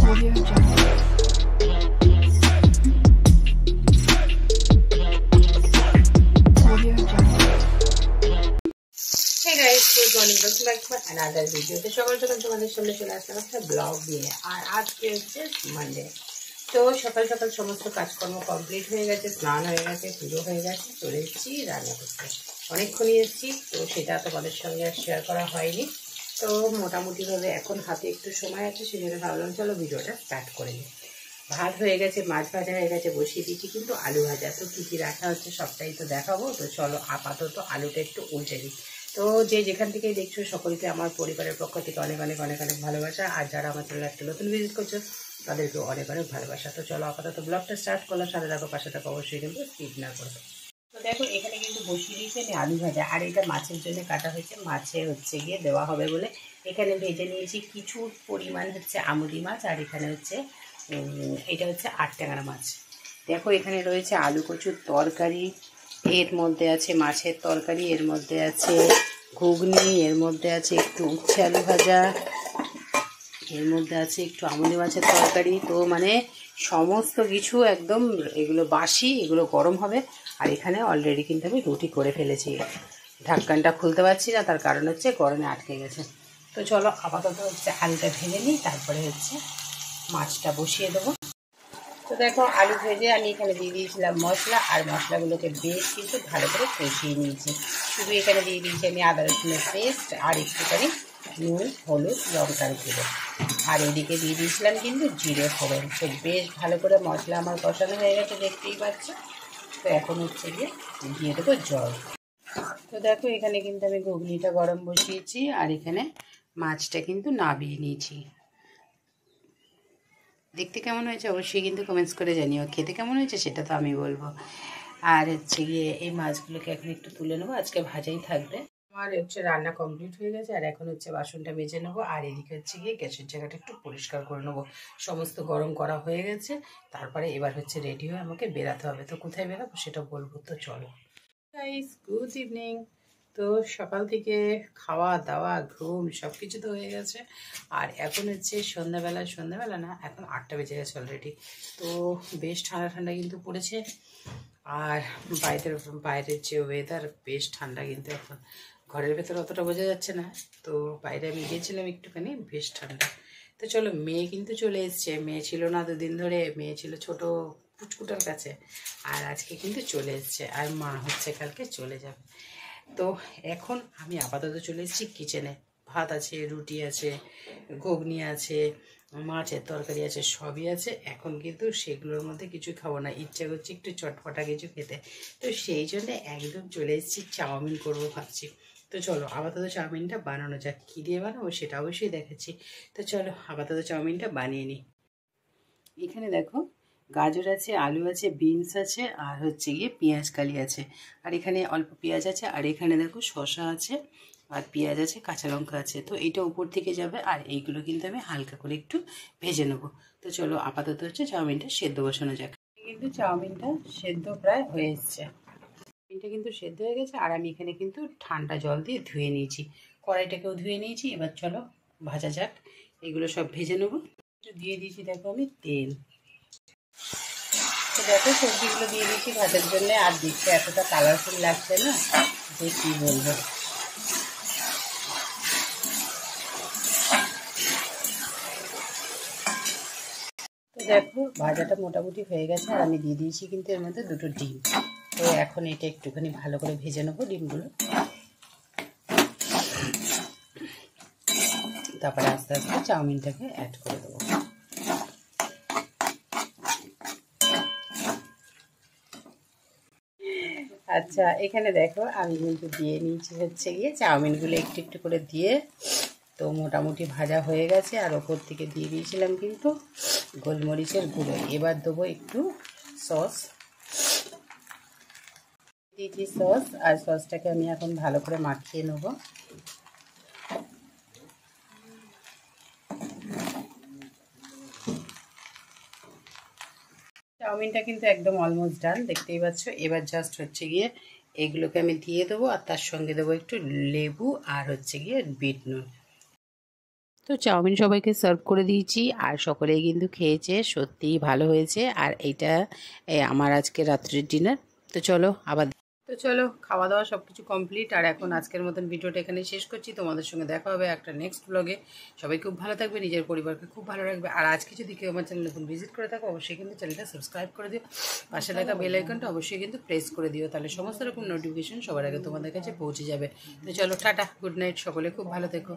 Audio Jungle. Audio Jungle. Hey guys, good morning. Welcome back to another video. তো সকাল সকাল তোমাদের সামনে চলে আসলাম একটা ব্লগ নিয়ে। আর আজকে হচ্ছে মানডে। তো সকাল সকাল সমস্ত কাজকর্ম কমপ্লিট হয়ে গেছে, স্নান হয়ে গেছে, পুজো হয়ে গেছে, চলে এসেছি রান্না করতে। অনেকক্ষণই এসেছি, তো সেটা তোমাদের সঙ্গে শেয়ার করা হয়নি। তো মোটামুটিভাবে এখন হাতে একটু সময় আছে, সেজন্য ভাবলাম চলো ভিডিওটা স্টার্ট করে নিই। ভাত হয়ে গেছে, মাছ ভাজা হয়ে গেছে, বসিয়ে দিচ্ছি কিন্তু আলু ভাজা। তো কী কী রাখা হচ্ছে সবটাই তো দেখাবো। তো চলো আপাতত আলুটা একটু উল্টে দিই। তো যে যেখান থেকেই দেখছো সকলকে আমার পরিবারের পক্ষ থেকে অনেক অনেক অনেক অনেক ভালোবাসা। আর যারা আমার চ্যানেল একটা নতুন ভিজিট করছো তাদেরকেও অনেক অনেক ভালোবাসা। তো চলো আপাতত ব্লগটা স্টার্ট করলাম। সাথে দেখো, পাশে থাকো, অবশ্যই কিন্তু স্কিপ না করবো। তো দেখো এখানে কিন্তু বসিয়ে দিয়েছি আমি আলু ভাজা। আর এটা মাছের জন্য কাটা হয়েছে, মাছে হচ্ছে গিয়ে দেওয়া হবে বলে এখানে ভেজে নিয়েছি কিছু পরিমাণ হচ্ছে আমুদি মাছ। আর এখানে হচ্ছে এটা হচ্ছে 8 ট্যাংরা মাছ। দেখো এখানে রয়েছে আলু কচুর তরকারি, এর মধ্যে আছে মাছের তরকারি, এর মধ্যে আছে ঘুগনি, এর মধ্যে আছে একটু উচ্ছে আলু ভাজা, এর মধ্যে আছে একটু আমুদি মাছের তরকারি। তো মানে সমস্ত কিছু একদম, এগুলো বাসি, এগুলো গরম হবে। আর এখানে অলরেডি কিন্তু আমি রুটি করে ফেলেছি। ঢাক্কানটা খুলতে পারছি না, তার কারণ হচ্ছে গরমে আটকে গেছে। তো চলো আপাতত হচ্ছে আলুটা ভেজে নিই, তারপরে হচ্ছে মাছটা বসিয়ে দেবো। তো দেখো আলু ভেজে আমি এখানে দিয়ে দিয়েছিলাম মশলা। আর মশলাগুলোকে বেশ কিন্তু ভালো করে কষিয়ে নিয়েছি। শুধু এখানে দিয়ে দিয়েছি আমি আদা রসুনের পেস্ট আর একটুখানি নুন, হলুদ, লঙ্কার গুঁড়ো। আর এদিকে দিয়ে দিয়েছিলাম কিন্তু জিরে ফোড়ন। তো বেশ ভালো করে মশলা আমার কষানো হয়ে গেছে, দেখতেই পাচ্ছ। তো এখন হচ্ছে গিয়ে দিয়ে দেবো জল। তো দেখো এখানে কিন্তু আমি ঘুগনিটা গরম বসিয়েছি। আর এখানে মাছটা কিন্তু নাবিয়ে নিয়েছি। দেখতে কেমন হয়েছে অবশ্যই কিন্তু কমেন্টস করে জানিও। খেতে কেমন হয়েছে সেটা তো আমি বলবো। আর হচ্ছে গিয়ে এই মাছগুলোকে এখন একটু তুলে নেবো, আজকে ভাজাই থাকবে। আমার হচ্ছে রান্না কমপ্লিট হয়ে গেছে। আর এখন হচ্ছে বাসনটা মেজে নেবো। আর এদিকে হচ্ছে গিয়ে গ্যাসের জায়গাটা একটু পরিষ্কার করে নেবো। সমস্ত গরম করা হয়ে গেছে। তারপরে এবার হচ্ছে রেডি হয়ে আমাকে বেরাতে হবে। তো কোথায় বেরাবো সেটা বলবো। তো চলো গাইস, গুড ইভিনিং। তো সকাল থেকে খাওয়া দাওয়া ঘুম সব কিছু তো হয়ে গেছে। আর এখন হচ্ছে সন্ধ্যাবেলা না, এখন 8টা বেজে গেছে অলরেডি। তো বেশ ঠান্ডা ঠান্ডা কিন্তু পড়েছে। আর বাইরের যে ওয়েদার বেশ ঠান্ডা কিন্তু এখন। ঘরের ভেতর অতটা বোঝা যাচ্ছে না। তো বাইরে আমি গিয়েছিলাম একটুখানি, বেশ ঠান্ডা। তো চলো, মেয়ে কিন্তু চলে এসছে। মেয়ে ছিল না 2 দিন ধরে, মেয়ে ছিল ছোট পুচকুটার কাছে। আর আজকে কিন্তু চলে এসছে। আর মা হচ্ছে কালকে চলে যাবে। তো এখন আমি আপাতত চলে এসেছি কিচেনে। ভাত আছে, রুটি আছে, ঘুগনি আছে, মাছের তরকারি আছে, সবই আছে। এখন কিন্তু সেগুলোর মধ্যে কিছু খাবো না, ইচ্ছা করছে একটু চটপটা কিছু খেতে। তো সেই জন্য একদম চলে এসেছি চাউমিন করবো ভাবছি। তো চলো আপাতত চাউমিনটা বানানো যাক। কী দিয়ে বানাবো সেটা অবশ্যই দেখাচ্ছি। তো চলো আপাতত চাউমিনটা বানিয়ে নিই। এখানে দেখো গাজর আছে, আলু আছে, বিনস আছে, আর হচ্ছে গিয়ে পেঁয়াজ কালি আছে। আর এখানে অল্প পেঁয়াজ আছে। আর এখানে দেখো শসা আছে, আর পেঁয়াজ আছে, কাঁচা লঙ্কা আছে। তো এটা উপর থেকে যাবে। আর এইগুলো কিন্তু আমি হালকা করে একটু ভেজে নেবো। তো চলো আপাতত হচ্ছে চাউমিনটা সেদ্ধ বসানো যাক। কিন্তু চাউমিনটা সেদ্ধ প্রায় হয়ে এসছে। চাউমিনটা কিন্তু সেদ্ধ হয়ে গেছে। আর আমি এখানে কিন্তু ঠান্ডা জল দিয়ে ধুয়ে নিয়েছি, কড়াইটাকেও ধুয়ে নিয়েছি। এবার চলো ভাজা যাক, এগুলো সব ভেজে নেবো। দিয়ে দিয়েছি দেখো আমি তেল। তো দেখো সবজিগুলো দিয়ে দিচ্ছি ভাজার জন্য। আর দেখতে এতটা কালারফুল লাগছে না যে কী বলবো। তো দেখো ভাজাটা মোটামুটি হয়ে গেছে। আর আমি দিয়ে দিয়েছি কিন্তু এর মধ্যে 2টো ডিম। তো এখন এটা একটুখানি ভালো করে ভেজে নেবো ডিমগুলো। তারপরে আস্তে আস্তে চাউমিনটাকে অ্যাড করে দেবো। আচ্ছা এখানে দেখো আমি কিন্তু দিয়ে নিয়েছি হচ্ছে গিয়ে চাউমিনগুলো একটু একটু করে দিয়ে। তো মোটামুটি ভাজা হয়ে গেছে। আর ওপর থেকে দিয়ে দিয়েছিলাম কিন্তু গোলমরিচের গুঁড়ো। এবার দেবো একটু সস, দিয়েছি সস। আর সসটাকে আমি এখন ভালো করে মাখিয়ে নেবো। চাউমিনটা কিন্তু একদম অলমোস্ট ডান, দেখতেই পাচ্ছ। এবার জাস্ট হচ্ছে গিয়ে এগুলোকে আমি দিয়ে দেবো। আর তার সঙ্গে দেবো একটু লেবু আর হচ্ছে গিয়ে বিট নুন। তো চাউমিন সবাইকে সার্ভ করে দিয়েছি আর সকলেই কিন্তু খেয়েছে, সত্যিই ভালো হয়েছে। আর এইটা আমার আজকে রাত্রের ডিনার। তো চলো খাওয়া দাওয়া সব কিছু কমপ্লিট। আর এখন আজকের মতন ভিডিওটা এখানে শেষ করছি। তোমাদের সঙ্গে দেখা হবে একটা নেক্সট ব্লগে। সবাই খুব ভালো থাকবে, নিজের পরিবারকে খুব ভালো রাখবে। আর আজকে যদি কেউ আমার চ্যানেল নতুন ভিজিট করে থাকো অবশ্যই কিন্তু চ্যানেলটা সাবস্ক্রাইব করে দিও, পাশে থাকা বেল আইকনটা অবশ্যই কিন্তু প্রেস করে দিও, তাহলে সমস্ত রকম নোটিফিকেশন সবার আগে তোমাদের কাছে পৌঁছে যাবে। তো চলো টাটা, গুড নাইট, সকলে খুব ভালো থেকো।